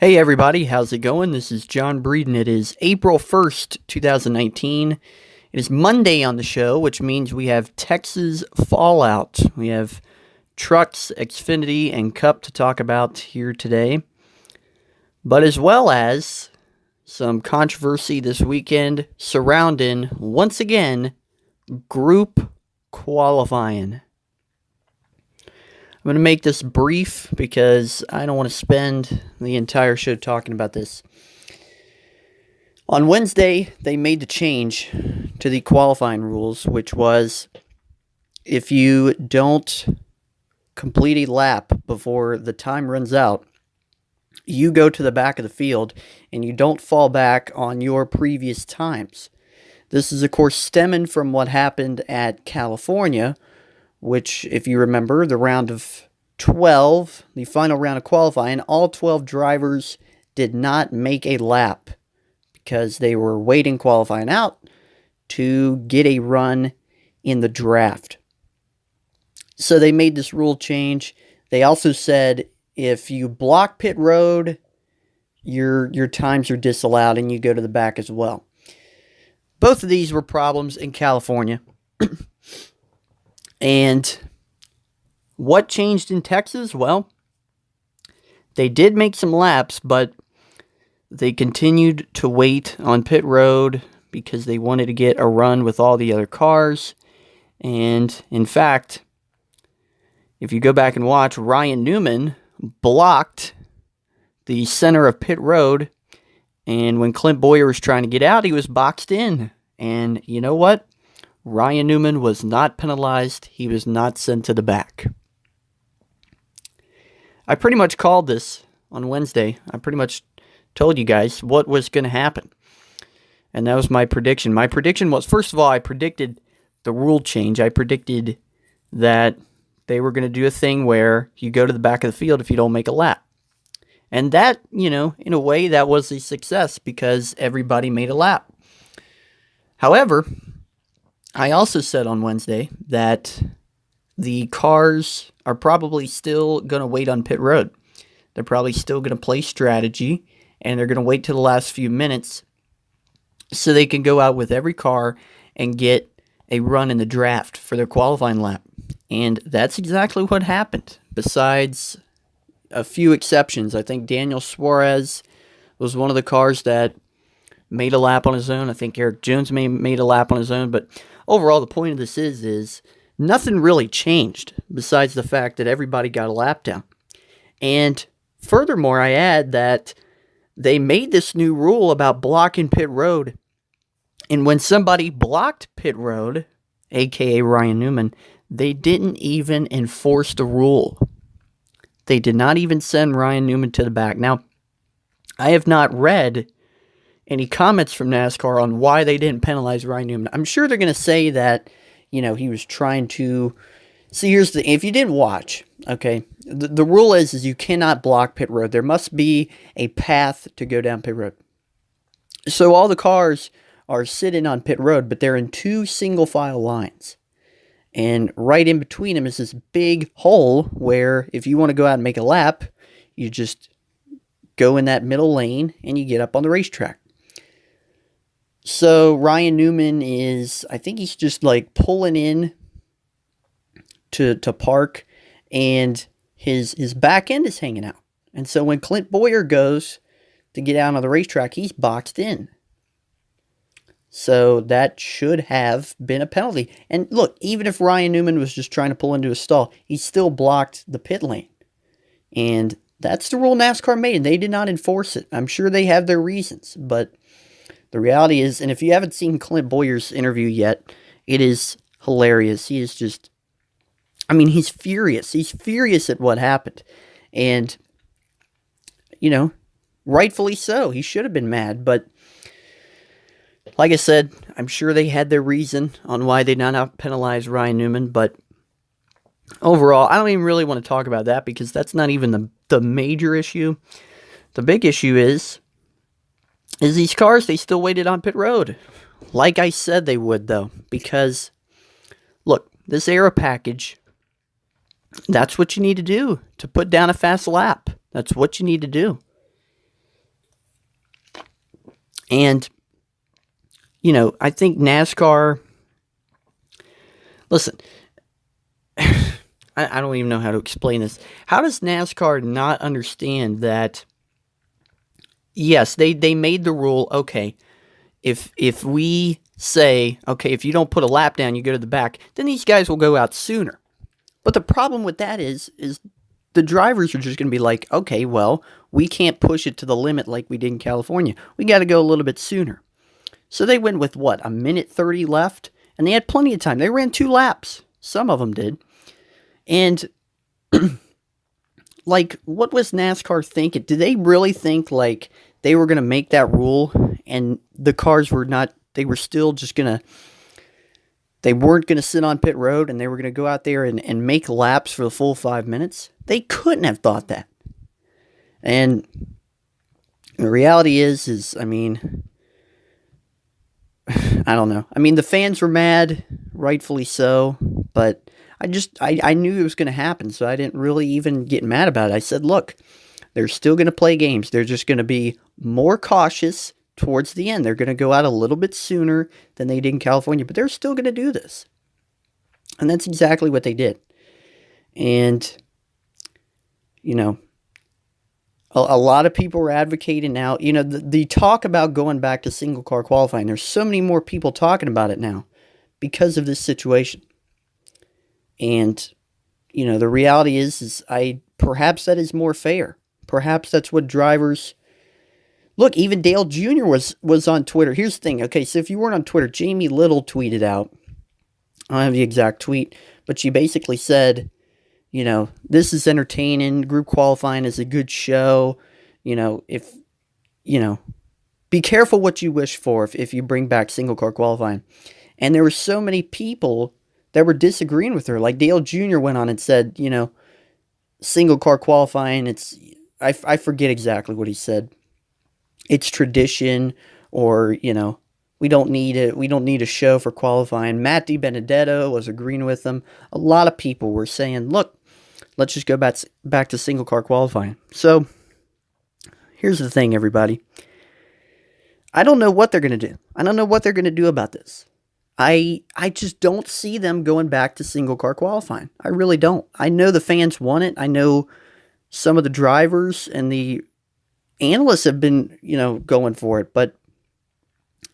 Hey everybody, how's it going? This is John Breeden. It is April 1st, 2019. It is Monday on the show, which means we have Texas Fallout. We have Trucks, Xfinity, and Cup to talk about here today. But as well as some controversy this weekend surrounding, once again, group qualifying. I'm going to make this brief because I don't want to spend the entire show talking about this. On Wednesday, they made the change to the qualifying rules, which was if you don't complete a lap before the time runs out, you go to the back of the field and you don't fall back on your previous times. This is, of course, stemming from what happened at California, which, if you remember, the round of 12, the final round of qualifying, all 12 drivers did not make a lap because they were waiting qualifying out to get a run in the draft. So they made this rule change. They also said if you block pit road, your times are disallowed and you go to the back as well. Both of these were problems in California. And what changed in Texas? Well, they did make some laps, but they continued to wait on pit road because they wanted to get a run with all the other cars. And in fact, if you go back and watch, Ryan Newman blocked the center of pit road. And when Clint Bowyer was trying to get out, he was boxed in. And you know what? Ryan Newman was not penalized. He was not sent to the back. I pretty much called this on Wednesday. I pretty much told you guys what was going to happen. And that was my prediction. My prediction was, first of all, I predicted the rule change. I predicted that they were going to do a thing where you go to the back of the field if you don't make a lap. And that, in a way, that was a success because everybody made a lap. However, I also said on Wednesday that the cars are probably still going to wait on pit road. They're probably still going to play strategy, and they're going to wait till the last few minutes so they can go out with every car and get a run in the draft for their qualifying lap. And that's exactly what happened, besides a few exceptions. I think Daniel Suarez was one of the cars that made a lap on his own. I think Eric Jones made a lap on his own, but overall, the point of this is nothing really changed besides the fact that everybody got a lap down. And furthermore, I add that they made this new rule about blocking pit road. And when somebody blocked pit road, aka Ryan Newman, they didn't even enforce the rule. They did not even send Ryan Newman to the back. Now, I have not read any comments from NASCAR on why they didn't penalize Ryan Newman. I'm sure they're going to say that, he was trying to... See, here's the... If you didn't watch, okay, the rule is you cannot block pit road. There must be a path to go down pit road. So all the cars are sitting on pit road, but they're in two single-file lines. And right in between them is this big hole where if you want to go out and make a lap, you just go in that middle lane and you get up on the racetrack. So Ryan Newman I think he's just like pulling in to park, and his back end is hanging out. And so when Clint Bowyer goes to get out on the racetrack, he's boxed in. So that should have been a penalty. And look, even if Ryan Newman was just trying to pull into a stall, he still blocked the pit lane. And that's the rule NASCAR made, and they did not enforce it. I'm sure they have their reasons, but the reality is, and if you haven't seen Clint Bowyer's interview yet, it is hilarious. He is just, he's furious. He's furious at what happened. And, rightfully so. He should have been mad, but like I said, I'm sure they had their reason on why they did not penalize Ryan Newman, but overall, I don't even really want to talk about that because that's not even the major issue. The big issue is these cars, they still waited on pit road. Like I said they would, though, because, look, this aero package, that's what you need to do to put down a fast lap. That's what you need to do. And, I think NASCAR, listen, I don't even know how to explain this. How does NASCAR not understand that, yes, they made the rule, okay, if we say, okay, if you don't put a lap down, you go to the back, then these guys will go out sooner. But the problem with that is the drivers are just going to be like, okay, well, we can't push it to the limit like we did in California. We got to go a little bit sooner. So they went with what, a minute 30 left? And they had plenty of time. They ran 2 laps. Some of them did. And, like, what was NASCAR thinking? Did they really think, like, they were going to make that rule and the cars were not, they were still just going to, they weren't going to sit on pit road and they were going to go out there and make laps for the full 5 minutes? They couldn't have thought that. And the reality is, I mean, I don't know. I mean, the fans were mad, rightfully so, but I knew it was going to happen, so I didn't really even get mad about it. I said, look, they're still going to play games. They're just going to be more cautious towards the end. They're going to go out a little bit sooner than they did in California, but they're still going to do this. And that's exactly what they did. And, a lot of people are advocating now. The talk about going back to single car qualifying, there's so many more people talking about it now because of this situation. And, the reality is perhaps that is more fair. Perhaps that's what drivers... Look, even Dale Jr. was on Twitter. Here's the thing. Okay, so if you weren't on Twitter, Jamie Little tweeted out. I don't have the exact tweet, but she basically said, this is entertaining. Group qualifying is a good show. Be careful what you wish for if you bring back single car qualifying. And there were so many people that were disagreeing with her. Like Dale Jr. went on and said, single car qualifying, I forget exactly what he said. It's tradition, or, we don't need a show for qualifying. Matt DiBenedetto was agreeing with them. A lot of people were saying, look, let's just go back to single car qualifying. So here's the thing, everybody. I don't know what they're going to do. I don't know what they're going to do about this. I just don't see them going back to single car qualifying. I really don't. I know the fans want it. I know some of the drivers and the analysts have been, going for it. But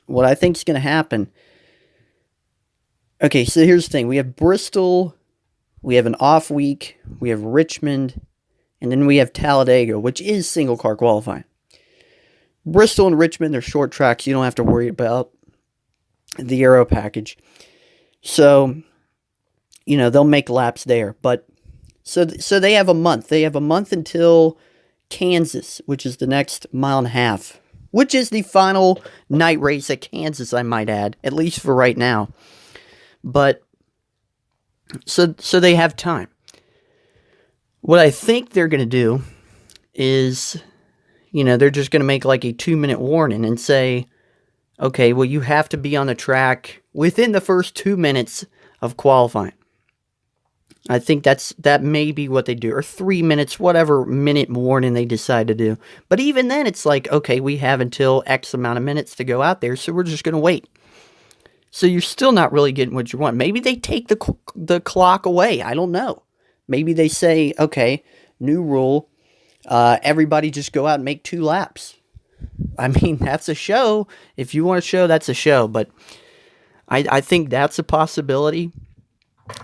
what I think is going to happen... Okay, so here's the thing. We have Bristol, we have an off week, we have Richmond, and then we have Talladega, which is single car qualifying. Bristol and Richmond, they're short tracks. You don't have to worry about the aero package. So, they'll make laps there. But so they have a month. They have a month until Kansas, which is the next 1.5 miles, which is the final night race at Kansas, I might add, at least for right now. But so they have time. What I think they're going to do is, they're just going to make like a 2-minute warning and say, okay, well, you have to be on the track within the first 2 minutes of qualifying. I think that may be what they do, or 3 minutes, whatever minute warning they decide to do. But even then, it's like, okay, we have until X amount of minutes to go out there, so we're just going to wait. So you're still not really getting what you want. Maybe they take the clock away. I don't know. Maybe they say, okay, new rule, everybody just go out and make 2 laps. I mean, that's a show. If you want a show, that's a show. But I think that's a possibility.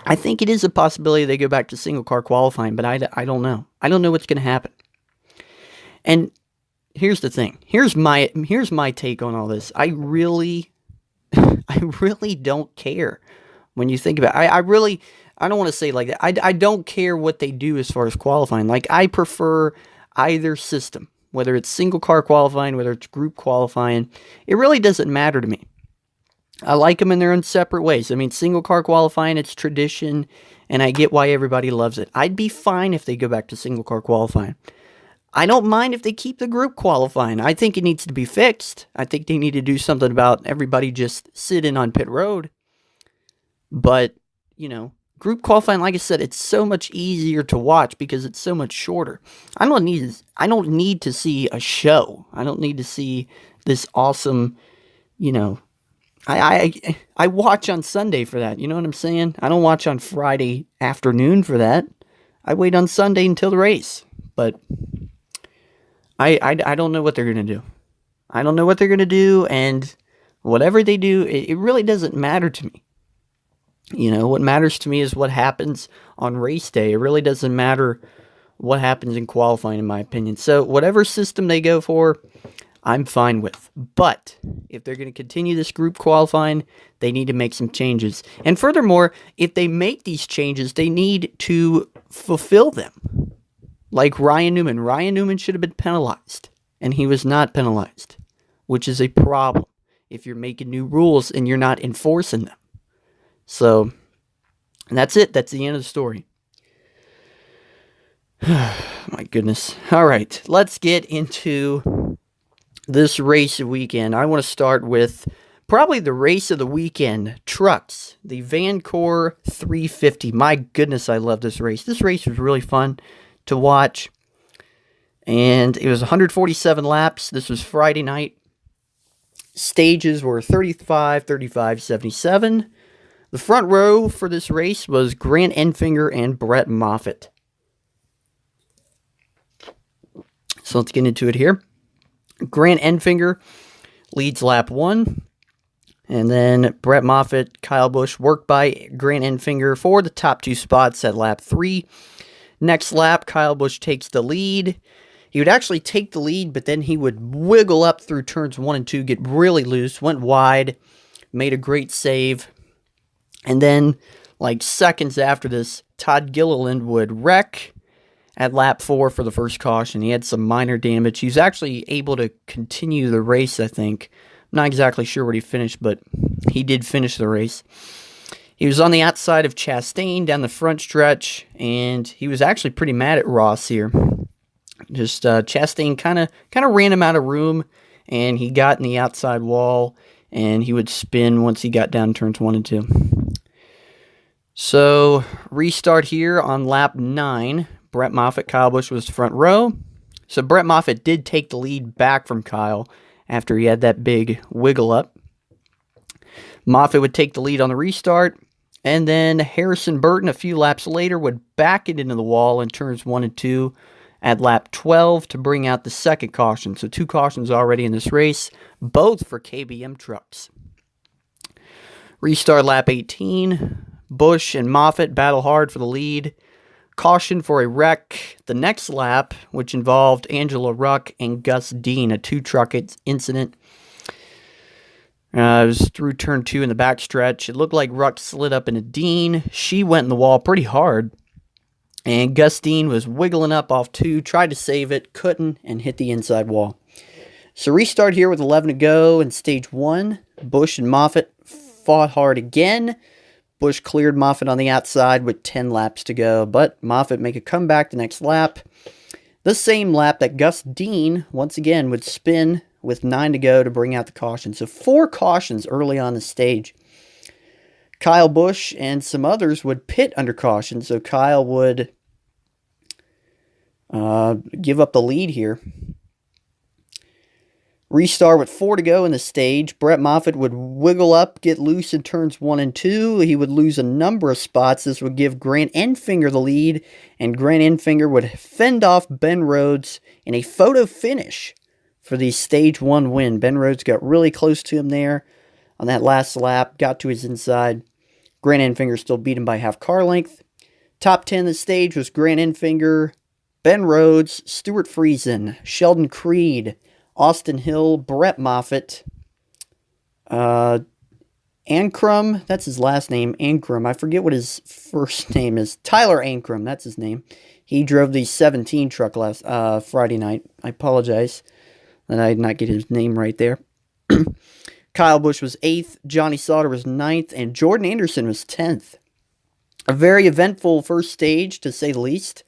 I think it is a possibility they go back to single car qualifying, but I don't know. I don't know what's going to happen. And here's the thing. Here's my take on all this. I really don't care when you think about it. I don't want to say it like that. I don't care what they do as far as qualifying. Like, I prefer either system, whether it's single car qualifying, whether it's group qualifying. It really doesn't matter to me. I like them in their own separate ways. I mean, single car qualifying, it's tradition, and I get why everybody loves it. I'd be fine if they go back to single car qualifying. I don't mind if they keep the group qualifying. I think it needs to be fixed. I think they need to do something about everybody just sitting on pit road. But, group qualifying, like I said, it's so much easier to watch because it's so much shorter. I don't need to see a show. I don't need to see this awesome, you know, I watch on Sunday for that. You know what I'm saying? I don't watch on Friday afternoon for that. I wait on Sunday until the race. But I don't know what they're going to do. I don't know what they're going to do, and whatever they do, it really doesn't matter to me. You know, what matters to me is what happens on race day. It really doesn't matter what happens in qualifying, in my opinion. So whatever system they go for, I'm fine with. But if they're going to continue this group qualifying, they need to make some changes. And furthermore, if they make these changes, they need to fulfill them. Like Ryan Newman. Ryan Newman should have been penalized, and he was not penalized, which is a problem if you're making new rules and you're not enforcing them. So, and that's it. That's the end of the story. My goodness. All right, let's get into this race weekend. I want to start with probably the race of the weekend, trucks, the Vancore 350. My goodness, I love this race. This race was really fun to watch, and it was 147 laps. This was Friday night. Stages were 35, 35, 77. The front row for this race was Grant Enfinger and Brett Moffitt. So let's get into it here. Grant Enfinger leads lap 1. And then Brett Moffitt, Kyle Busch worked by Grant Enfinger for the top 2 spots at lap 3. Next lap, Kyle Busch takes the lead. He would actually take the lead, but then he would wiggle up through turns 1 and 2, get really loose, went wide, made a great save. And then, like seconds after this, Todd Gilliland would wreck at lap 4 for the first caution. He had some minor damage. He was actually able to continue the race, I think. I'm not exactly sure where he finished, but he did finish the race. He was on the outside of Chastain down the front stretch, and he was actually pretty mad at Ross here. Just Chastain kind of ran him out of room, and he got in the outside wall, and he would spin once he got down turns 1 and 2. So, restart here on lap 9. Brett Moffitt, Kyle Busch was front row. So, Brett Moffitt did take the lead back from Kyle after he had that big wiggle up. Moffitt would take the lead on the restart. And then Harrison Burton, a few laps later, would back it into the wall in turns 1 and 2 at lap 12 to bring out the second caution. So 2 cautions already in this race, both for KBM trucks. Restart lap 18. Busch and Moffitt battle hard for the lead. Caution for a wreck the next lap, which involved Angela Ruck and Gus Dean, a 2-truck incident. It was through turn 2 in the backstretch. It looked like Ruck slid up into Dean. She went in the wall pretty hard. And Gus Dean was wiggling up off 2, tried to save it, couldn't, and hit the inside wall. So restart here with 11 to go in stage 1. Busch and Moffitt fought hard again. Busch cleared Moffitt on the outside with 10 laps to go, but Moffitt make a comeback the next lap. The same lap that Gus Dean, once again, would spin with 9 to go to bring out the caution. So 4 cautions early on the stage. Kyle Busch and some others would pit under caution, so Kyle would give up the lead here. Restart with 4 to go in the stage. Brett Moffitt would wiggle up, get loose in turns 1 and 2. He would lose a number of spots. This would give Grant Enfinger the lead, and Grant Enfinger would fend off Ben Rhodes in a photo finish for the stage 1 win. Ben Rhodes got really close to him there on that last lap, got to his inside. Grant Enfinger still beat him by half car length. Top 10 of the stage was Grant Enfinger, Ben Rhodes, Stuart Friesen, Sheldon Creed, Austin Hill, Brett Moffitt, Ankrum, that's his last name, Ankrum. I forget what his first name is. Tyler Ankrum, that's his name. He drove the 17 truck last Friday night. I apologize that I did not get his name right there. Kyle Busch was 8th, Johnny Sauter was 9th, and Jordan Anderson was 10th. A very eventful first stage, to say the least.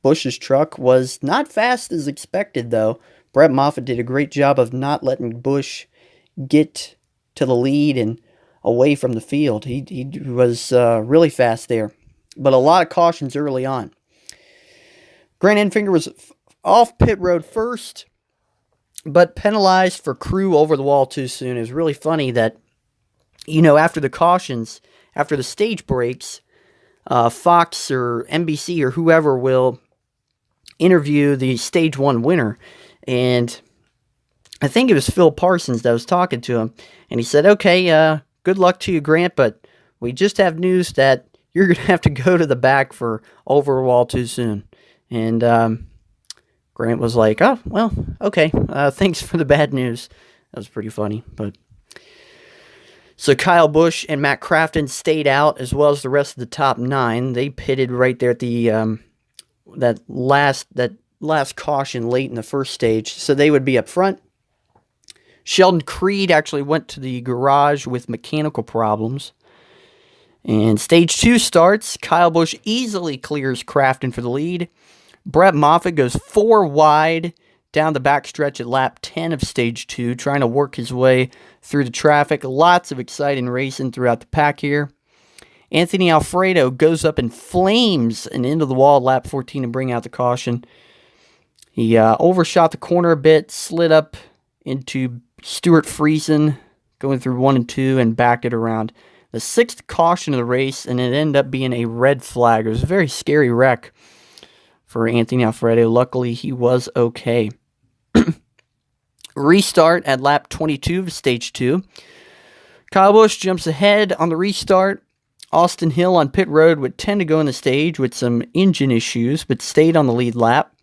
Busch's truck was not fast as expected, though. Brett Moffitt did a great job of not letting Busch get to the lead and away from the field. He was really fast there. But a lot of cautions early on. Grant Enfinger was off pit road first. but penalized for crew over the wall too soon. It was really funny that, after the cautions, after the stage breaks, Fox or NBC or whoever will interview the stage 1 winner. And I think it was Phil Parsons that was talking to him. And he said, okay, good luck to you, Grant, but we just have news that you're going to have to go to the back for over a wall too soon. And Grant was like, oh, well, okay. Thanks for the bad news. That was pretty funny. So Kyle Busch and Matt Crafton stayed out, as well as the rest of the top 9. They pitted right there at the that last caution late in the first stage, so they would be up front. Sheldon Creed actually went to the garage with mechanical problems. And stage 2 starts. Kyle Busch easily clears Crafton for the lead. Brett Moffitt goes 4 wide down the backstretch at lap 10 of stage 2, trying to work his way through the traffic. Lots of exciting racing throughout the pack here. Anthony Alfredo goes up in flames and into the wall at lap 14 to bring out the caution. He overshot the corner a bit, slid up into Stuart Friesen, going through 1 and 2, and backed it around. The 6th caution of the race, and it ended up being a red flag. It was a very scary wreck for Anthony Alfredo. Luckily, he was okay. Restart at lap 22 of stage 2. Kyle Busch jumps ahead on the restart. Austin Hill on pit road would tend to go in the stage with some engine issues, but stayed on the lead lap.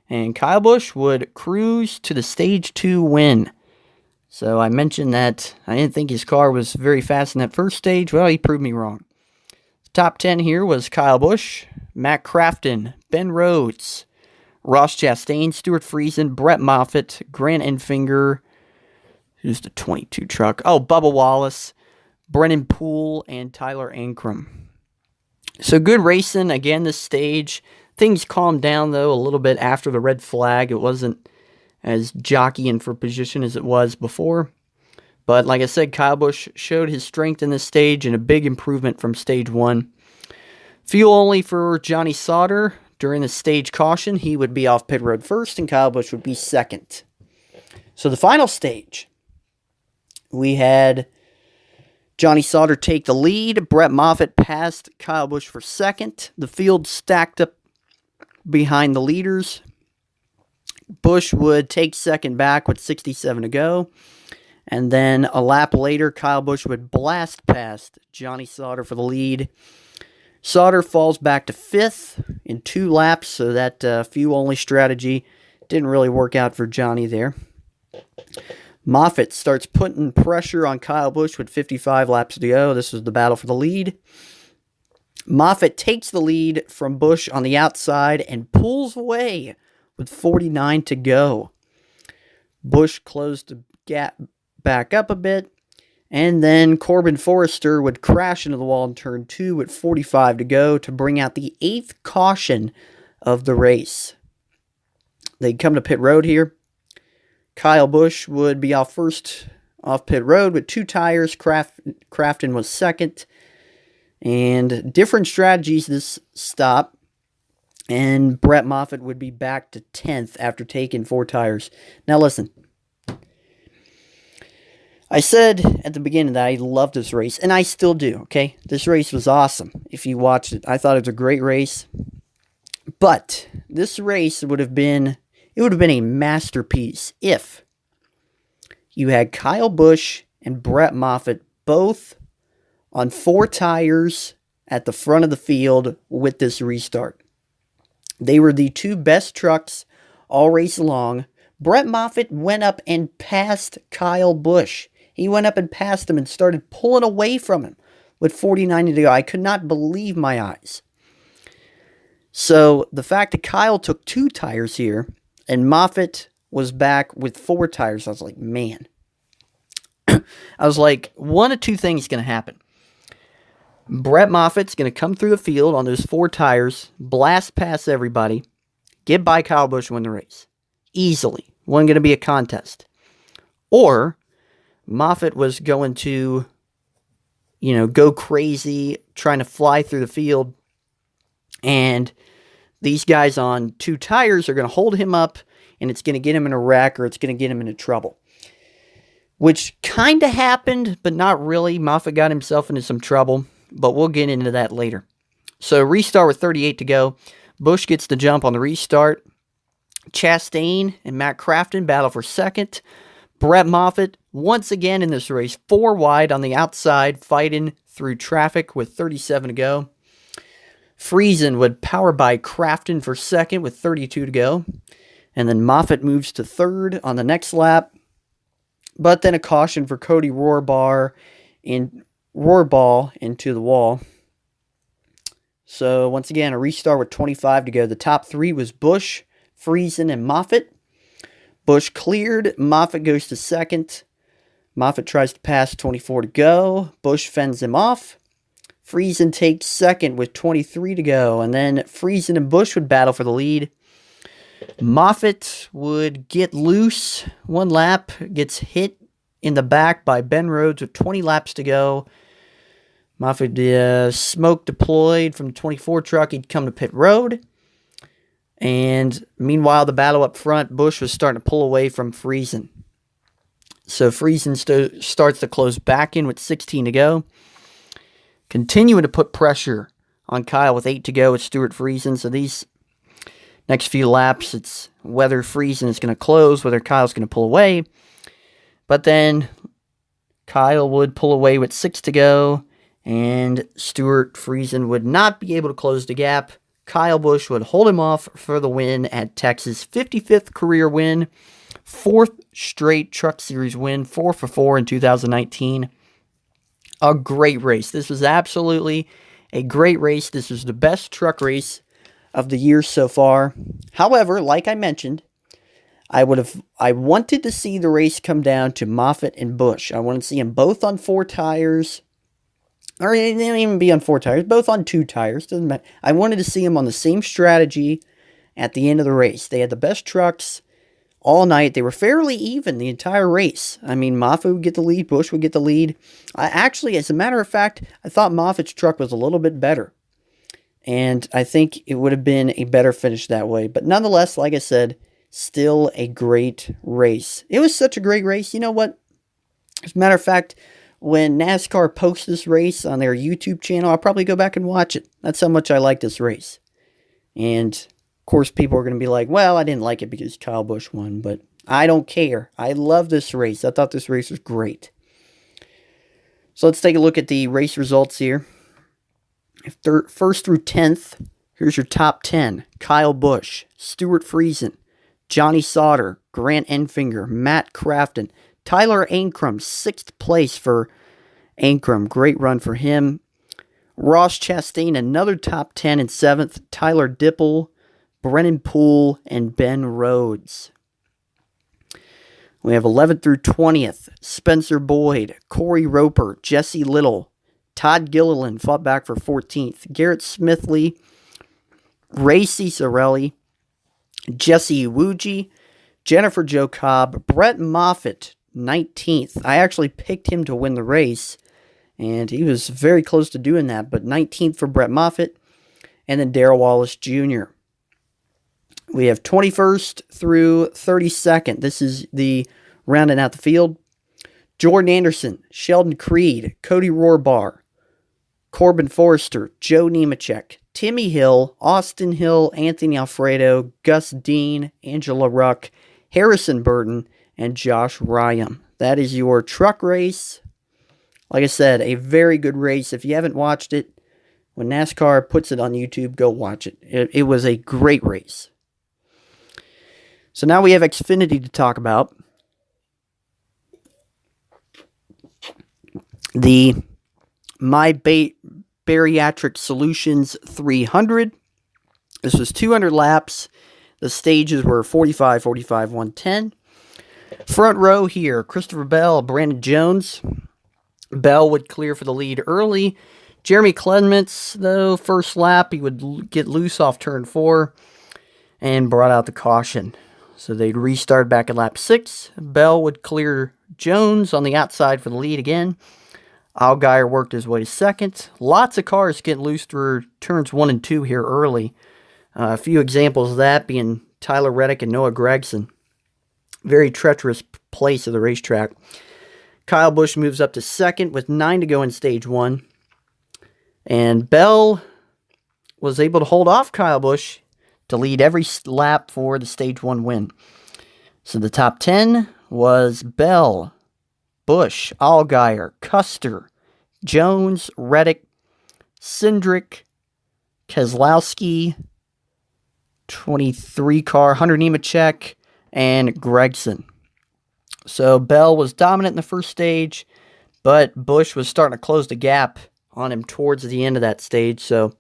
And Kyle Busch would cruise to the stage 2 win. So I mentioned that I didn't think his car was very fast in that first stage. Well, he proved me wrong. The top 10 here was Kyle Busch, Matt Crafton, Ben Rhodes, Ross Chastain, Stuart Friesen, Brett Moffitt, Grant Enfinger, who's the 22 truck? Oh, Bubba Wallace, Brennan Poole, and Tyler Ankrum. So good racing again this stage. Things calmed down, though, a little bit after the red flag. It wasn't as jockeying for position as it was before. But like I said, Kyle Busch showed his strength in this stage and a big improvement from stage 1. Fuel only for Johnny Sauter. During the stage caution, he would be off pit road first and Kyle Busch would be second. So the final stage, we had Johnny Sauter take the lead. Brett Moffitt passed Kyle Busch for second. The field stacked up behind the leaders. Busch would take second back with 67 to go. And then a lap later, Kyle Busch would blast past Johnny Sauter for the lead. Sauter falls back to 5th in 2 laps, so that fuel-only strategy didn't really work out for Johnny there. Moffitt starts putting pressure on Kyle Busch with 55 laps to go. This was the battle for the lead. Moffitt takes the lead from Busch on the outside and pulls away with 49 to go. Busch closed the gap back up a bit, and then Corbin Forrester would crash into the wall in turn 2 with 45 to go to bring out the 8th caution of the race. They'd come to pit road here. Kyle Busch would be off first off pit road with 2 tires. Crafton was second. And different strategies this stop. And Brett Moffitt would be back to 10th after taking 4 tires. Now listen. I said at the beginning that I loved this race, and I still do, okay? This race was awesome. If you watched it, I thought it was a great race. But this race would have been a masterpiece if you had Kyle Busch and Brett Moffitt both on 4 tires at the front of the field with this restart. They were the 2 best trucks all race long. Brett Moffitt went up and passed Kyle Busch. He went up and passed him and started pulling away from him with 49 to go. I could not believe my eyes. So the fact that Kyle took 2 tires here and Moffitt was back with 4 tires, I was like, man. I was like, one of 2 things is going to happen. Brett Moffitt's going to come through the field on those 4 tires, blast past everybody, get by Kyle Busch, win the race. Easily. Wasn't going to be a contest. Or Moffitt was going to, go crazy, trying to fly through the field. And these guys on 2 tires are going to hold him up and it's going to get him in a wreck or it's going to get him into trouble. Which kind of happened, but not really. Moffitt got himself into some trouble, but we'll get into that later. So restart with 38 to go. Busch gets the jump on the restart. Chastain and Matt Crafton battle for second. Brett Moffitt, once again in this race, 4 wide on the outside, fighting through traffic with 37 to go. Friesen would power by Crafton for second with 32 to go. And then Moffitt moves to third on the next lap. But then a caution for Cody Rohrball into the wall. So once again, a restart with 25 to go. The top 3 was Busch, Friesen, and Moffitt. Busch cleared. Moffitt goes to second. Moffitt tries to pass, 24 to go. Busch fends him off. Friesen takes second with 23 to go. And then Friesen and Busch would battle for the lead. Moffitt would get loose one lap, gets hit in the back by Ben Rhodes with 20 laps to go. Moffitt, smoke deployed from the 24 truck. He'd come to pit road. And meanwhile, the battle up front, Busch was starting to pull away from Friesen. So Friesen starts to close back in with 16 to go. Continuing to put pressure on Kyle with 8 to go with Stewart Friesen. So these next few laps, it's whether Friesen is going to close, whether Kyle's going to pull away. But then Kyle would pull away with 6 to go, and Stewart Friesen would not be able to close the gap. Kyle Busch would hold him off for the win at Texas. 55th career win, 4th straight Truck Series win, 4 for 4 in 2019. A great race. This was absolutely a great race. This was the best truck race of the year so far. However, like I mentioned, I wanted to see the race come down to Moffitt and Busch. I wanted to see them both on 4 tires. Or they didn't even be on 4 tires, both on 2 tires. Doesn't matter. I wanted to see them on the same strategy at the end of the race. They had the best trucks all night. They were fairly even the entire race. I mean, Moffitt would get the lead, Busch would get the lead. Actually, as a matter of fact, I thought Moffitt's truck was a little bit better. And I think it would have been a better finish that way. But nonetheless, like I said, still a great race. It was such a great race. You know what? As a matter of fact, when NASCAR posts this race on their YouTube channel, I'll probably go back and watch it. That's how much I like this race. And, of course, people are going to be like, well, I didn't like it because Kyle Busch won. But I don't care. I love this race. I thought this race was great. So let's take a look at the race results here. First through 10th, here's your top 10. Kyle Busch, Stewart Friesen, Johnny Sauter, Grant Enfinger, Matt Crafton, Tyler Ankrum, 6th place for Ankrum. Great run for him. Ross Chastain, another top 10 in 7th. Tyler Dipple, Brennan Poole, and Ben Rhodes. We have 11th through 20th. Spencer Boyd, Corey Roper, Jesse Little, Todd Gilliland fought back for 14th. Garrett Smithley, Ray Ciccarelli, Jesse Iwuji, Jennifer Jo Cobb, Brett Moffitt, 19th. I actually picked him to win the race, and he was very close to doing that, but 19th for Brett Moffitt, and then Darrell Wallace Jr. We have 21st through 32nd. This is the rounding out the field. Jordan Anderson, Sheldon Creed, Cody Rohrball, Corbin Forrester, Joe Nemechek, Timmy Hill, Austin Hill, Anthony Alfredo, Gus Dean, Angela Ruck, Harrison Burton, and Josh Ryam. That is your truck race. Like I said, a very good race. If you haven't watched it, when NASCAR puts it on YouTube, go watch it. It was a great race. So now we have Xfinity to talk about. The My Bariatric Solutions 300. This was 200 laps. The stages were 45, 45, 110. Front row here, Christopher Bell, Brandon Jones. Bell would clear for the lead early. Jeremy Clements, though, first lap, he would get loose off turn 4 and brought out the caution. So they'd restart back at lap 6. Bell would clear Jones on the outside for the lead again. Allgaier worked his way to second. Lots of cars getting loose through turns 1 and 2 here early. A few examples of that being Tyler Reddick and Noah Gragson. Very treacherous place of the racetrack. Kyle Busch moves up to second with 9 to go in stage 1. And Bell was able to hold off Kyle Busch to lead every lap for the stage 1 win. So the top 10 was Bell, Busch, Allgaier, Custer, Jones, Reddick, Cindric, Keselowski, 23 car, Hunter Nemechek, and Gregson. So Bell was dominant in the first stage, but Busch was starting to close the gap on him towards the end of that stage. So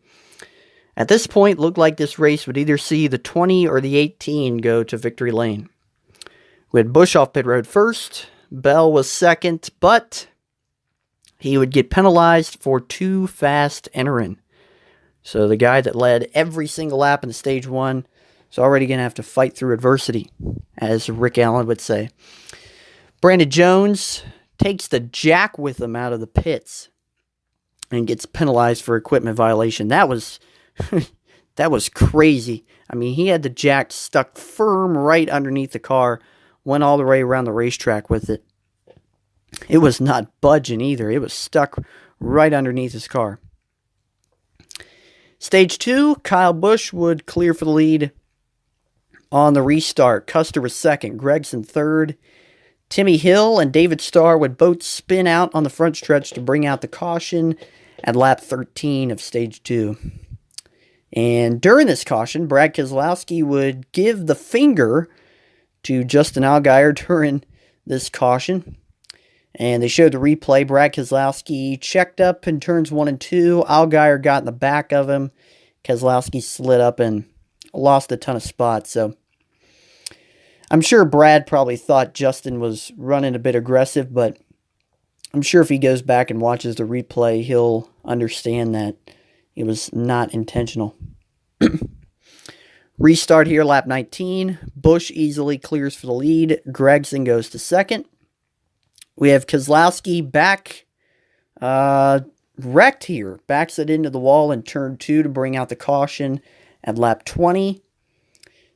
at this point, it looked like this race would either see the 20 or the 18 go to victory lane. We had Busch off pit road first. Bell was second, but he would get penalized for too fast entering. So the guy that led every single lap in the stage 1 is already going to have to fight through adversity, as Rick Allen would say. Brandon Jones takes the jack with him out of the pits and gets penalized for equipment violation. That was that was crazy. I mean, he had the jack stuck firm right underneath the car, went all the way around the racetrack with it. It was not budging either. It was stuck right underneath his car. Stage 2, Kyle Busch would clear for the lead on the restart. Custer was second, Gregson third. Timmy Hill and David Starr would both spin out on the front stretch to bring out the caution at lap 13 of stage 2. And during this caution, Brad Keselowski would give the finger to Justin Allgaier during this caution. And they showed the replay. Brad Keselowski checked up in turns 1 and 2. Allgaier got in the back of him. Keselowski slid up and lost a ton of spots. So I'm sure Brad probably thought Justin was running a bit aggressive, but I'm sure if he goes back and watches the replay, he'll understand that it was not intentional. Restart here, lap 19. Busch easily clears for the lead. Gregson goes to second. We have Keselowski back, wrecked here. Backs it into the wall in turn 2 to bring out the caution at lap 20.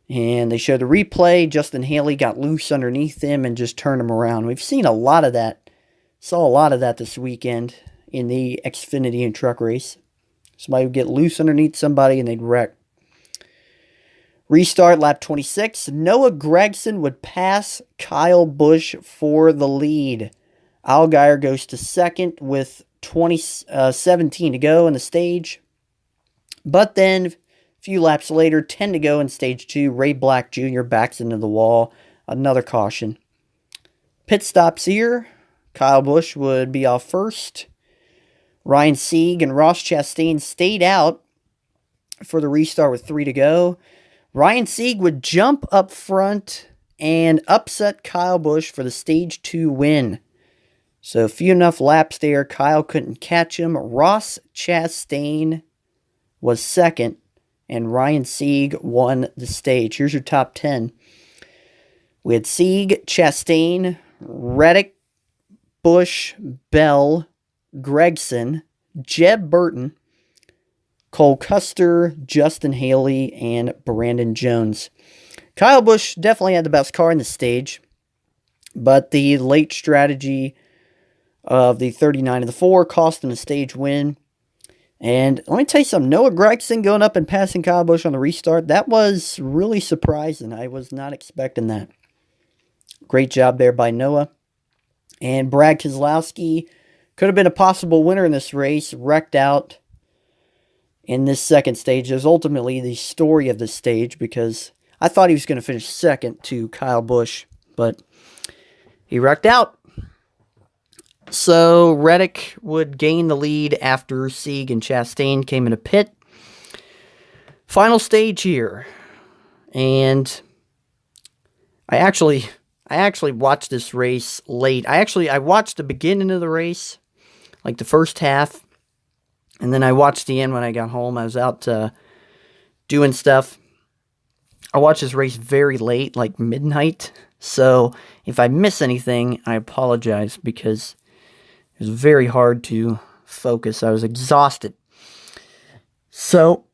And they show the replay. Justin Haley got loose underneath him and just turned him around. We've seen a lot of that. Saw a lot of that this weekend in the Xfinity and truck race. Somebody would get loose underneath somebody and they'd wreck. Restart lap 26. Noah Gragson would pass Kyle Busch for the lead. Allgaier goes to second with 17 to go in the stage. But then, a few laps later, 10 to go in stage 2, Ray Black Jr. backs into the wall. Another caution. Pit stops here. Kyle Busch would be off first. Ryan Sieg and Ross Chastain stayed out for the restart with 3 to go. Ryan Sieg would jump up front and upset Kyle Busch for the stage 2 win. So few enough laps there. Kyle couldn't catch him. Ross Chastain was second, and Ryan Sieg won the stage. Here's your top 10. We had Sieg, Chastain, Reddick, Busch, Bell, Gregson, Jeb Burton, Cole Custer, Justin Haley, and Brandon Jones. Kyle Busch definitely had the best car in the stage, but the late strategy of the 39 of the 4 cost him a stage win. And let me tell you something, Noah Gragson going up and passing Kyle Busch on the restart, that was really surprising. I was not expecting that. Great job there by Noah. And Brad Keselowski could have been a possible winner in this race, wrecked out in this second stage. Is ultimately the story of this stage, because I thought he was going to finish second to Kyle Busch, but he wrecked out. So Reddick would gain the lead after Sieg and Chastain came into pit. Final stage here. And I actually watched this race late. I watched the beginning of the race, like the first half. And then I watched the end when I got home. I was out doing stuff. I watched this race very late, like midnight. So if I miss anything, I apologize, because it was very hard to focus. I was exhausted. So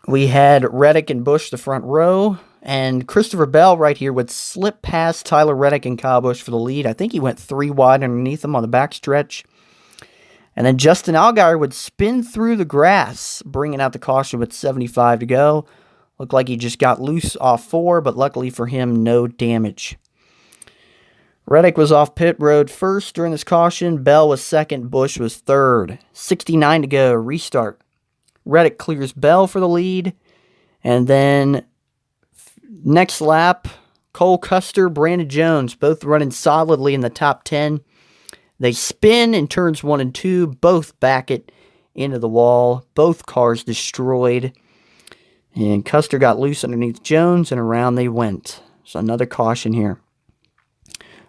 We had Reddick and Busch the front row, and Christopher Bell right here would slip past Tyler Reddick and Kyle Busch for the lead. I think he went 3 wide underneath him on the backstretch. And then Justin Allgaier would spin through the grass, bringing out the caution with 75 to go. Looked like he just got loose off 4, but luckily for him, no damage. Reddick was off pit road first during this caution. Bell was second. Busch was third. 69 to go. Restart. Reddick clears Bell for the lead. And then next lap, Cole Custer, Brandon Jones, both running solidly in the top 10. They spin in turns 1 and 2, both back it into the wall. Both cars destroyed. And Custer got loose underneath Jones, and around they went. So another caution here.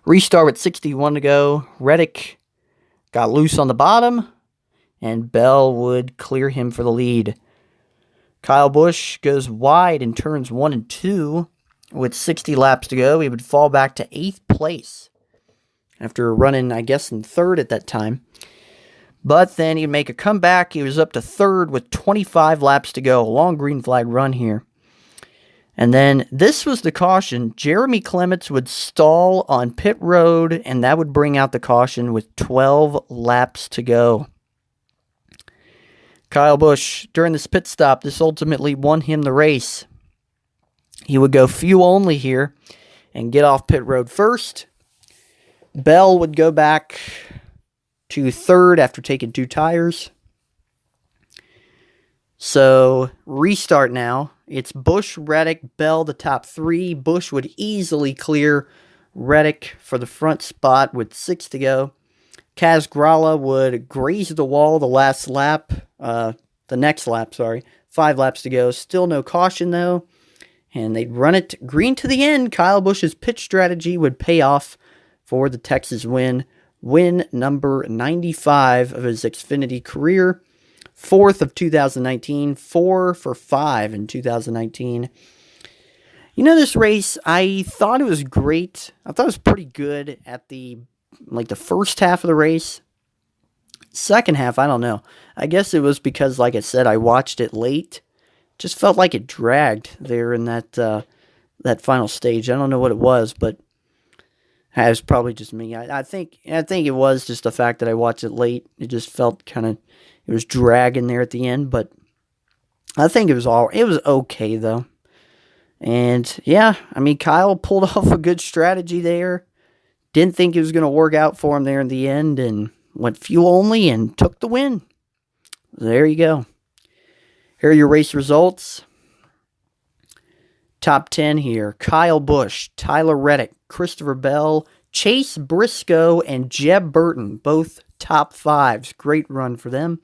Restart with 61 to go. Reddick got loose on the bottom, and Bell would clear him for the lead. Kyle Busch goes wide in turns 1 and 2 with 60 laps to go. He would fall back to 8th place after running, I guess, in 3rd at that time. But then he'd make a comeback. He was up to 3rd with 25 laps to go. A long green flag run here. And then this was the caution. Jeremy Clements would stall on pit road, and that would bring out the caution with 12 laps to go. Kyle Busch, during this pit stop, this ultimately won him the race. He would go fuel only here and get off pit road first. Bell would go back to 3rd after taking 2 tires. So, restart now. It's Busch, Reddick, Bell, the top 3. Busch would easily clear Reddick for the front spot with 6 to go. Kaz Grala would graze the wall the last lap. The next lap, sorry. 5 laps to go. Still no caution, though. And they'd run it green to the end. Kyle Busch's pit strategy would pay off for the Texas win. Win number 95 of his Xfinity career. 4th of 2019, 4 for 5 in 2019. You know, this race, I thought it was great. I thought it was pretty good at the first half of the race. Second half, I don't know. I guess it was because, like I said, I watched it late. Just felt like it dragged there in that final stage. I don't know what it was, but it was probably just me. I think it was just the fact that I watched it late. It just felt it was dragging there at the end, but I think it was okay though. And yeah, I mean, Kyle pulled off a good strategy there. Didn't think it was going to work out for him there in the end, and went fuel only and took the win. There you go. Here are your race results. Top 10 here. Kyle Busch, Tyler Reddick, Christopher Bell, Chase Briscoe, and Jeb Burton, both top 5s. Great run for them.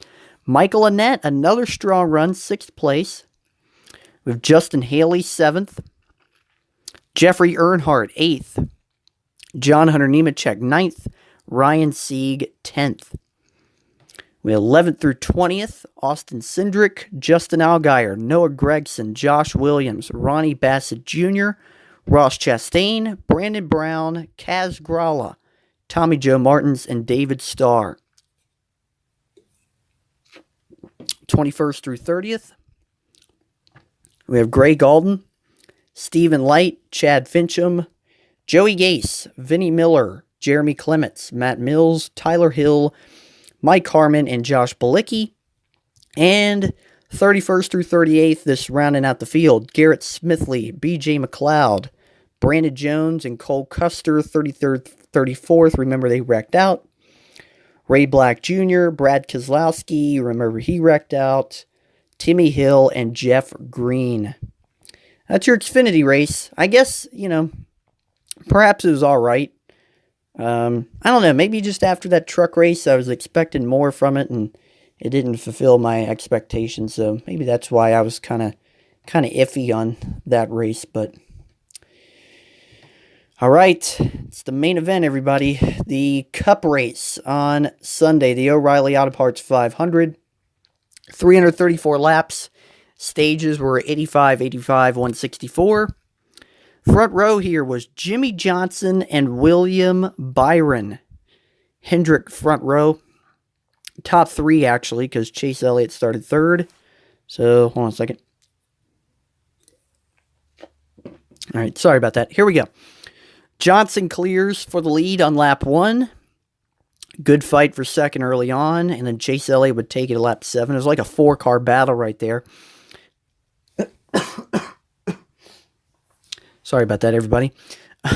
Michael Annett, another strong run, 6th place. With Justin Haley, 7th. Jeffrey Earnhardt, 8th. John Hunter Nemechek, 9th. Ryan Sieg, 10th. We have 11th through 20th. Austin Cindric, Justin Allgaier, Noah Gragson, Josh Williams, Ronnie Bassett Jr., Ross Chastain, Brandon Brown, Kaz Grala, Tommy Joe Martins, and David Starr. 21st through 30th. We have Gray Galden, Stephen Light, Chad Fincham, Joey Gase, Vinnie Miller, Jeremy Clements, Matt Mills, Tyler Hill, Mike Harmon, and Josh Bilicki. And 31st through 38th, this rounding out the field, Garrett Smithley, BJ McLeod, Brandon Jones, and Cole Custer, 33rd, 34th. Remember, they wrecked out. Ray Black Jr., Brad Keselowski, remember he wrecked out. Timmy Hill, and Jeff Green. That's your Xfinity race. I guess, perhaps it was all right. I don't know, maybe just after that truck race, I was expecting more from it, and it didn't fulfill my expectations, so maybe that's why I was kind of iffy on that race, but all right, it's the main event, everybody. The Cup race on Sunday, the O'Reilly Auto Parts 500, 334 laps. Stages were 85, 85, 164. Front row here was Jimmy Johnson and William Byron. Hendrick front row. Top 3, actually, because Chase Elliott started 3rd. So, hold on a second. All right, sorry about that. Here we go. Johnson clears for the lead on lap 1. Good fight for second early on, and then Chase Elliott would take it to lap 7. It was like a 4-car battle right there. Sorry about that, everybody.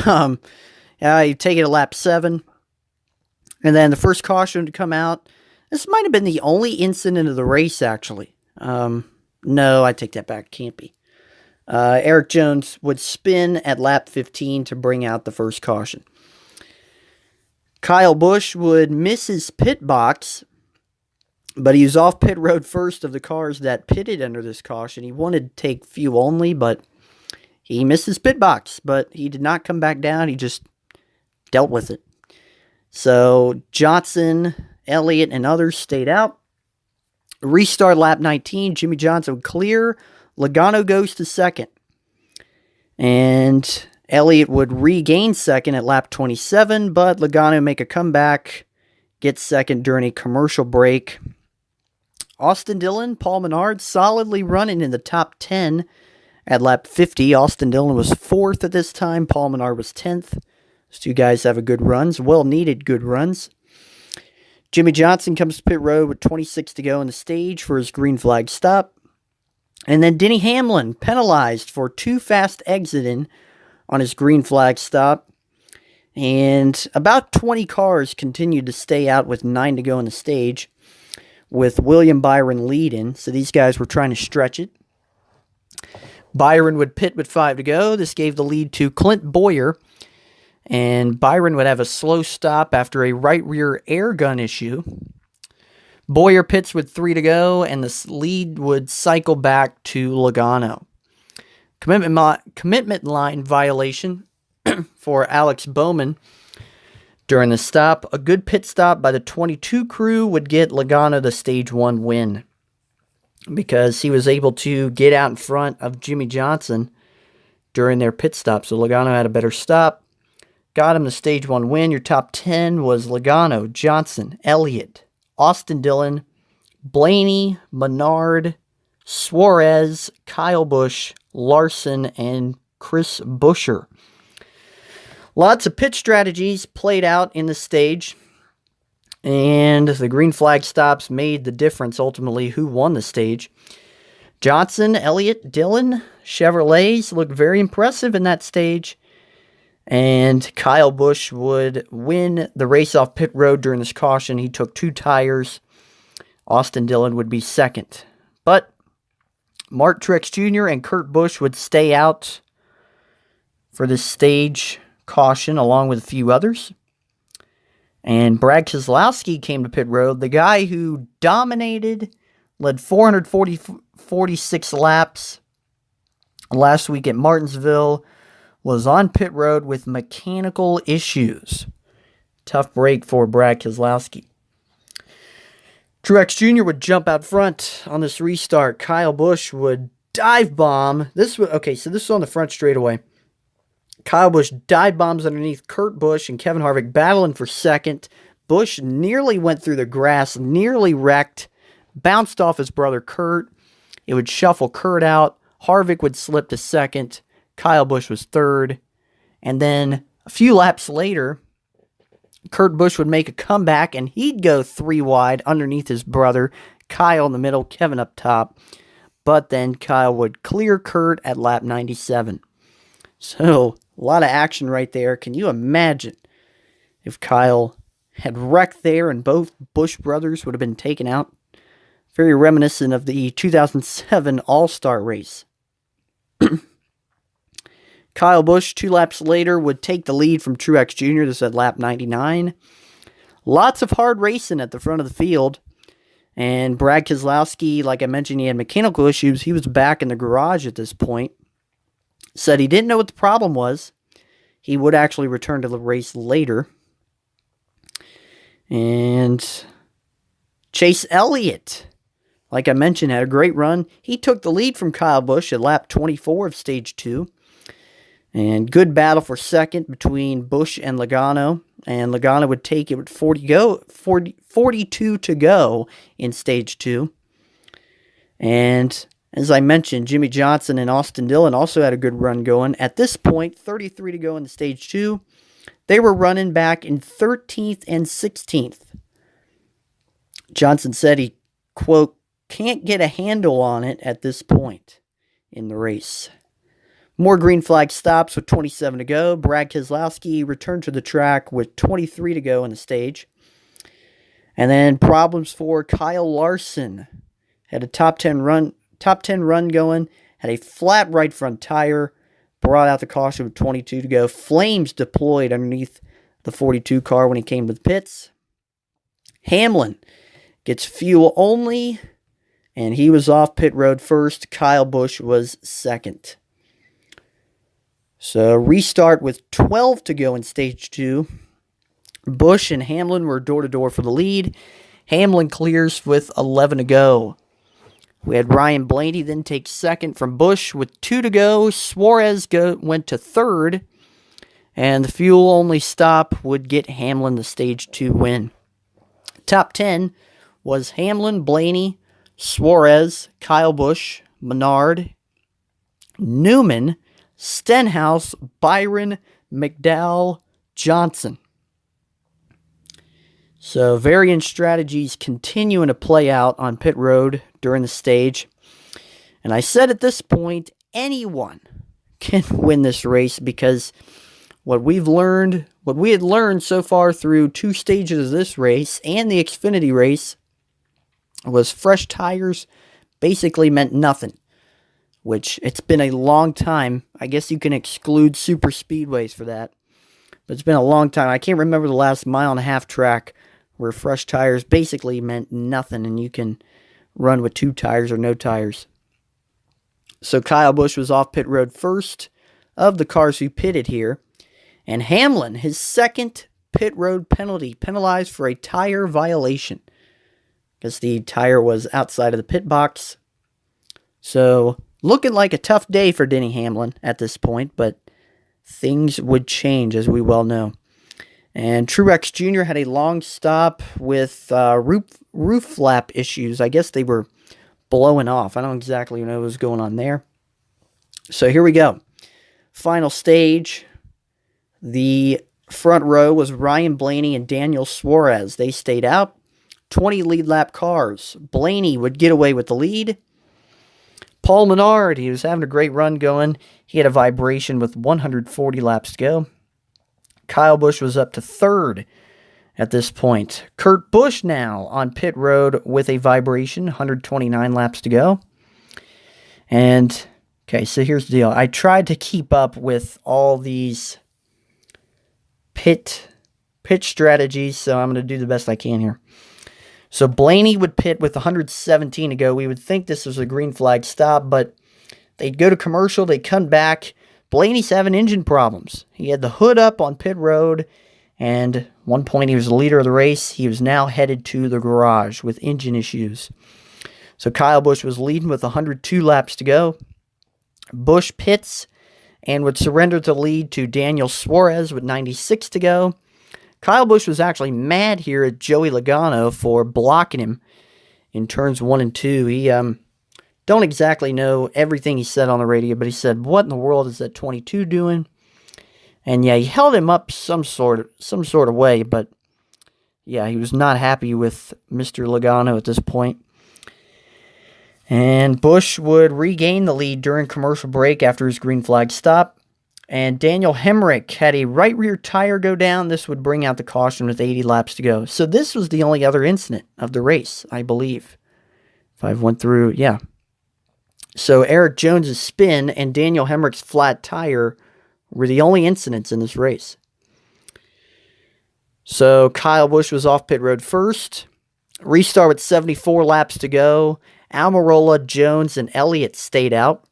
You take it to lap 7, and then the first caution to come out. This might have been the only incident of the race, actually. No, I take that back. Can't be. Eric Jones would spin at lap 15 to bring out the first caution. Kyle Busch would miss his pit box, but he was off pit road first of the cars that pitted under this caution. He wanted to take fuel only, but he missed his pit box, but he did not come back down. He just dealt with it. So Johnson, Elliott, and others stayed out. Restart lap 19. Jimmy Johnson would clear. Logano goes to second. And Elliott would regain second at lap 27, but Logano make a comeback, get second during a commercial break. Austin Dillon, Paul Menard solidly running in the top 10 at lap 50. Austin Dillon was 4th at this time. Paul Menard was 10th. Those two guys have a good runs, well-needed good runs. Jimmy Johnson comes to pit road with 26 to go in the stage for his green flag stop. And then Denny Hamlin penalized for too fast exiting on his green flag stop. And about 20 cars continued to stay out with 9 to go in the stage, with William Byron leading. So these guys were trying to stretch it. Byron would pit with 5 to go. This gave the lead to Clint Bowyer. And Byron would have a slow stop after a right rear air gun issue. Bowyer pits with 3 to go, and the lead would cycle back to Logano. Commitment line violation for Alex Bowman during the stop. A good pit stop by the 22 crew would get Logano the Stage 1 win, because he was able to get out in front of Jimmy Johnson during their pit stop. So Logano had a better stop. Got him the Stage 1 win. Your top 10 was Logano, Johnson, Elliott, Austin Dillon, Blaney, Menard, Suarez, Kyle Busch, Larson, and Chris Buescher. Lots of pit strategies played out in the stage, and the green flag stops made the difference ultimately who won the stage. Johnson, Elliott, Dillon, Chevrolets looked very impressive in that stage. And Kyle Busch would win the race off pit road during this caution. He took 2 tires. Austin Dillon would be second. But Mark Truex Jr. and Kurt Busch would stay out for this stage caution along with a few others. And Brad Keselowski came to pit road. The guy who dominated, led 446 laps last week at Martinsville, was on pit road with mechanical issues. Tough break for Brad Keselowski. Truex Jr. would jump out front on this restart. Kyle Busch would dive bomb. This was on the front straightaway. Kyle Busch dive bombs underneath Kurt Busch and Kevin Harvick battling for second. Busch nearly went through the grass, nearly wrecked, bounced off his brother Kurt. It would shuffle Kurt out. Harvick would slip to second. Kyle Busch was third. And then a few laps later, Kurt Busch would make a comeback, and he'd go 3 wide underneath his brother. Kyle in the middle, Kevin up top. But then Kyle would clear Kurt at lap 97. So, a lot of action right there. Can you imagine if Kyle had wrecked there and both Busch brothers would have been taken out? Very reminiscent of the 2007 All-Star race. Kyle Busch, 2 laps later, would take the lead from Truex Jr. This at lap 99. Lots of hard racing at the front of the field. And Brad Keselowski, like I mentioned, he had mechanical issues. He was back in the garage at this point. Said he didn't know what the problem was. He would actually return to the race later. And Chase Elliott, like I mentioned, had a great run. He took the lead from Kyle Busch at lap 24 of Stage 2. And good battle for second between Busch and Logano. And Logano would take it with 42 to go in Stage 2. And As I mentioned, Jimmy Johnson and Austin Dillon also had a good run going. At this point, 33 to go in the stage 2. They were running back in 13th and 16th. Johnson said he, quote, can't get a handle on it at this point in the race. More green flag stops with 27 to go. Brad Keselowski returned to the track with 23 to go in the stage. And then problems for Kyle Larson. Had a top 10 run going. Had a flat right front tire. Brought out the caution with 22 to go. Flames deployed underneath the 42 car when he came to the pits. Hamlin gets fuel only. And he was off pit road first. Kyle Busch was second. So restart with 12 to go in stage 2. Busch and Hamlin were door-to-door for the lead. Hamlin clears with 11 to go. We had Ryan Blaney then take second from Busch with 2 to go. Suarez went to third. And the fuel-only stop would get Hamlin the stage 2 win. Top 10 was Hamlin, Blaney, Suarez, Kyle Busch, Menard, Newman, Stenhouse, Byron, McDowell, Johnson. So variant strategies continuing to play out on pit road during the stage. And I said at this point, anyone can win this race because what we had learned so far through 2 stages of this race and the Xfinity race was fresh tires basically meant nothing. Which, it's been a long time. I guess you can exclude super speedways for that. But it's been a long time. I can't remember the last mile-and-a-half track where fresh tires basically meant nothing and you can run with 2 tires or no tires. So Kyle Busch was off pit road first of the cars who pitted here. And Hamlin, his second pit road penalty, penalized for a tire violation. Because the tire was outside of the pit box. So looking like a tough day for Denny Hamlin at this point, but things would change, as we well know. And Truex Jr. had a long stop with roof flap issues. I guess they were blowing off. I don't exactly know what was going on there. So here we go. Final stage. The front row was Ryan Blaney and Daniel Suarez. They stayed out. 20 lead lap cars. Blaney would get away with the lead. Paul Menard, he was having a great run going. He had a vibration with 140 laps to go. Kyle Busch was up to third at this point. Kurt Busch now on pit road with a vibration, 129 laps to go. And, okay, so here's the deal. I tried to keep up with all these pit strategies, so I'm going to do the best I can here. So Blaney would pit with 117 to go. We would think this was a green flag stop, but they'd go to commercial, they'd come back. Blaney's having engine problems. He had the hood up on pit road, and at one point he was the leader of the race. He was now headed to the garage with engine issues. So Kyle Busch was leading with 102 laps to go. Busch pits and would surrender the lead to Daniel Suarez with 96 to go. Kyle Busch was actually mad here at Joey Logano for blocking him in turns 1 and 2. He don't exactly know everything he said on the radio, but he said, "What in the world is that 22 doing?" And yeah, he held him up some sort of way, but yeah, he was not happy with Mr. Logano at this point. And Busch would regain the lead during commercial break after his green flag stop. And Daniel Hemrick had a right rear tire go down. This would bring out the caution with 80 laps to go. So this was the only other incident of the race, I believe. If I went through, yeah. So Eric Jones' spin and Daniel Hemrick's flat tire were the only incidents in this race. So Kyle Busch was off pit road first. Restart with 74 laps to go. Almirola, Jones, and Elliott stayed out.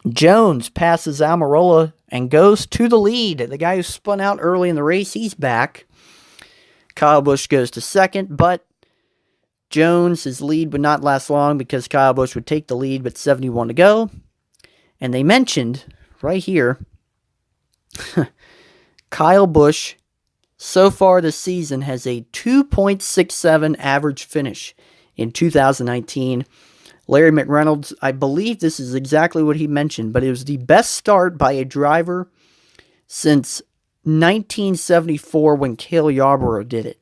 Jones passes Almirola and goes to the lead. The guy who spun out early in the race, he's back. Kyle Busch goes to second, but Jones' lead would not last long because Kyle Busch would take the lead with 71 to go. And they mentioned right here, Kyle Busch so far this season has a 2.67 average finish in 2019. Larry McReynolds, I believe this is exactly what he mentioned, but it was the best start by a driver since 1974 when Cale Yarborough did it.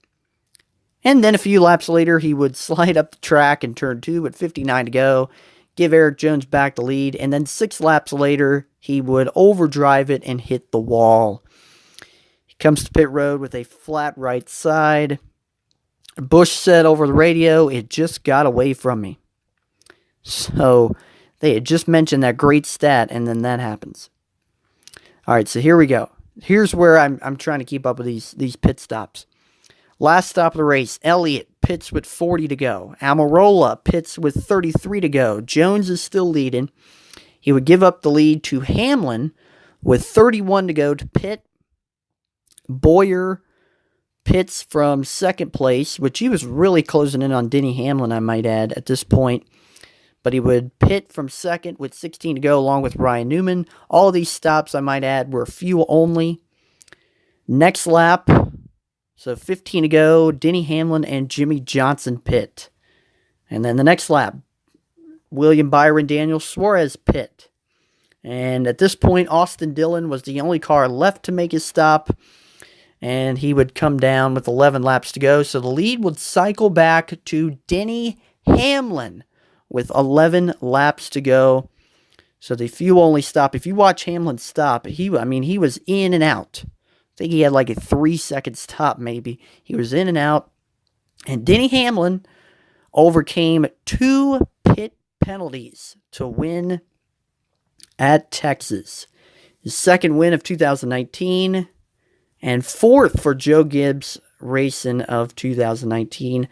And then a few laps later, he would slide up the track in turn 2 with 59 to go, give Eric Jones back the lead, and then 6 laps later, he would overdrive it and hit the wall. He comes to pit road with a flat right side. Busch said over the radio, "It just got away from me." So they had just mentioned that great stat, and then that happens. All right, so here we go. Here's where I'm trying to keep up with these pit stops. Last stop of the race, Elliott pits with 40 to go. Almirola pits with 33 to go. Jones is still leading. He would give up the lead to Hamlin with 31 to go to pit. Bowyer pits from second place, which he was really closing in on Denny Hamlin, I might add, at this point. But he would pit from second with 16 to go along with Ryan Newman. All of these stops, I might add, were fuel only. Next lap, so 15 to go, Denny Hamlin and Jimmy Johnson pit. And then the next lap, William Byron, Daniel Suarez pit. And at this point, Austin Dillon was the only car left to make his stop. And he would come down with 11 laps to go. So the lead would cycle back to Denny Hamlin with 11 laps to go. So the fuel-only stop, if you watch Hamlin stop, he was in and out. I think he had like a 3-second stop maybe. He was in and out. And Denny Hamlin overcame 2 pit penalties to win at Texas. His second win of 2019 and 4th for Joe Gibbs Racing of 2019.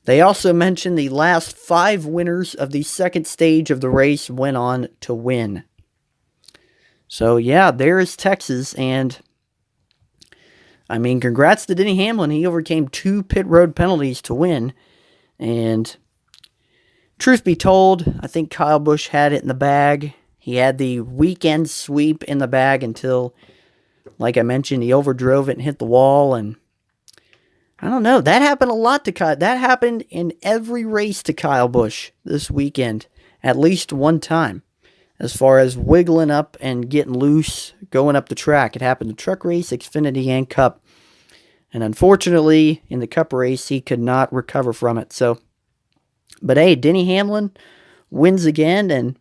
They also mentioned the last 5 winners of the second stage of the race went on to win. So, yeah, there is Texas. And, congrats to Denny Hamlin. He overcame 2 pit road penalties to win. And, truth be told, I think Kyle Busch had it in the bag. He had the weekend sweep in the bag until, like I mentioned, he overdrove it and hit the wall. And I don't know. That happened a lot to Kyle. That happened in every race to Kyle Busch this weekend, at least one time. As far as wiggling up and getting loose, going up the track. It happened in Truck Race, Xfinity, and Cup. And unfortunately, in the Cup race, he could not recover from it. But hey, Denny Hamlin wins again. And,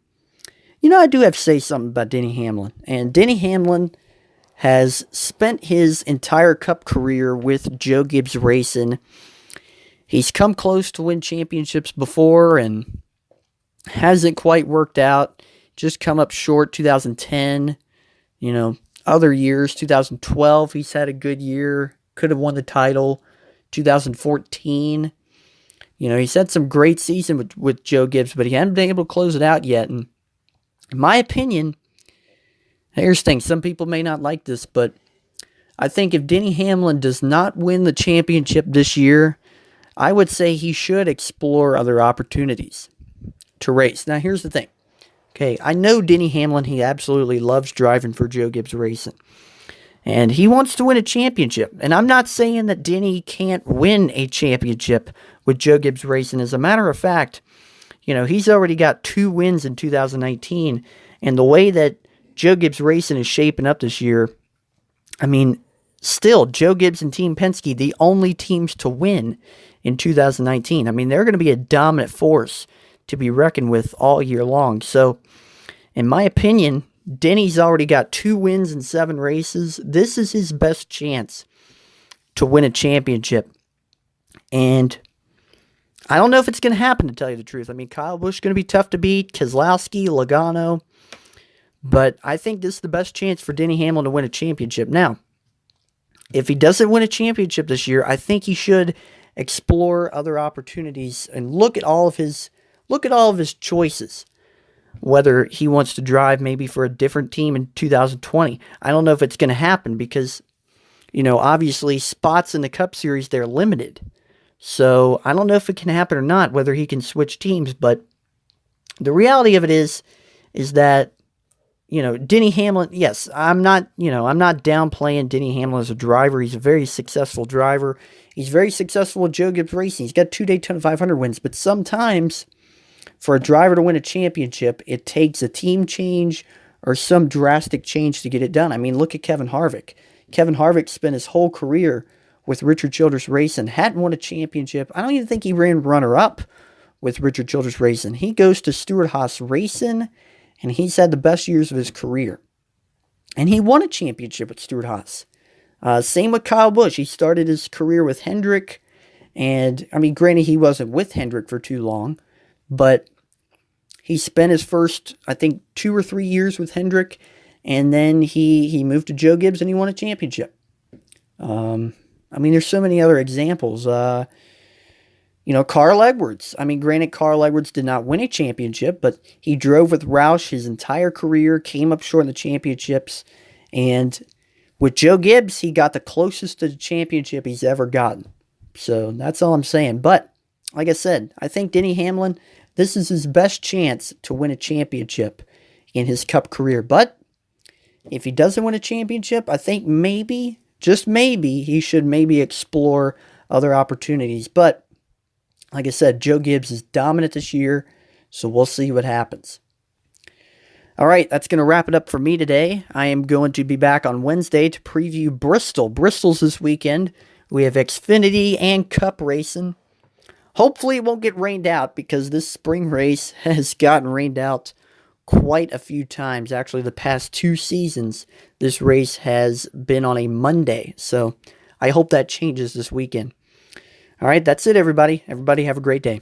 I do have to say something about Denny Hamlin. And Denny Hamlin has spent his entire Cup career with Joe Gibbs Racing. He's come close to win championships before and hasn't quite worked out. Just come up short 2010. Other years, 2012, he's had a good year. Could have won the title. 2014. He's had some great season with Joe Gibbs, but he hasn't been able to close it out yet. And in my opinion, here's the thing, some people may not like this, but I think if Denny Hamlin does not win the championship this year, I would say he should explore other opportunities to race. Now, here's the thing. Okay, I know Denny Hamlin, he absolutely loves driving for Joe Gibbs Racing. And he wants to win a championship. And I'm not saying that Denny can't win a championship with Joe Gibbs Racing. As a matter of fact, he's already got 2 wins in 2019. And the way that Joe Gibbs Racing is shaping up this year, still, Joe Gibbs and Team Penske, the only teams to win in 2019. They're going to be a dominant force to be reckoned with all year long. So, in my opinion, Denny's already got 2 wins in 7 races. This is his best chance to win a championship. And I don't know if it's going to happen, to tell you the truth. Kyle Busch is going to be tough to beat, Keselowski, Logano. But I think this is the best chance for Denny Hamlin to win a championship. Now, if he doesn't win a championship this year, I think he should explore other opportunities and look at all of his choices. Whether he wants to drive maybe for a different team in 2020. I don't know if it's going to happen because, obviously spots in the Cup Series, they're limited. So I don't know if it can happen or not, whether he can switch teams. But the reality of it is that, Denny Hamlin, yes, I'm not downplaying Denny Hamlin as a driver. He's a very successful driver. He's very successful with Joe Gibbs Racing. He's got 2 Daytona 500 wins. But sometimes for a driver to win a championship, it takes a team change or some drastic change to get it done. I mean, look at Kevin Harvick. Kevin Harvick spent his whole career with Richard Childress Racing, hadn't won a championship. I don't even think he ran runner-up with Richard Childress Racing. He goes to Stewart-Haas Racing, and he's had the best years of his career. And he won a championship with Stewart-Haas. Same with Kyle Busch. He started his career with Hendrick, and, I mean, granted, he wasn't with Hendrick for too long, but he spent his first, I think, 2 or 3 years with Hendrick, and then he moved to Joe Gibbs and he won a championship. I mean, there's so many other examples. Carl Edwards. I mean, granted, Carl Edwards did not win a championship, but he drove with Roush his entire career, came up short in the championships, and with Joe Gibbs, he got the closest to the championship he's ever gotten. So that's all I'm saying. But, like I said, I think Denny Hamlin, this is his best chance to win a championship in his Cup career. But if he doesn't win a championship, I think maybe, just maybe, he should maybe explore other opportunities. But, like I said, Joe Gibbs is dominant this year, so we'll see what happens. All right, that's going to wrap it up for me today. I am going to be back on Wednesday to preview Bristol. Bristol's this weekend. We have Xfinity and Cup racing. Hopefully it won't get rained out because this spring race has gotten rained out quite a few times. Actually, the past 2 seasons, this race has been on a Monday. So I hope that changes this weekend. All right, that's it, everybody. Everybody have a great day.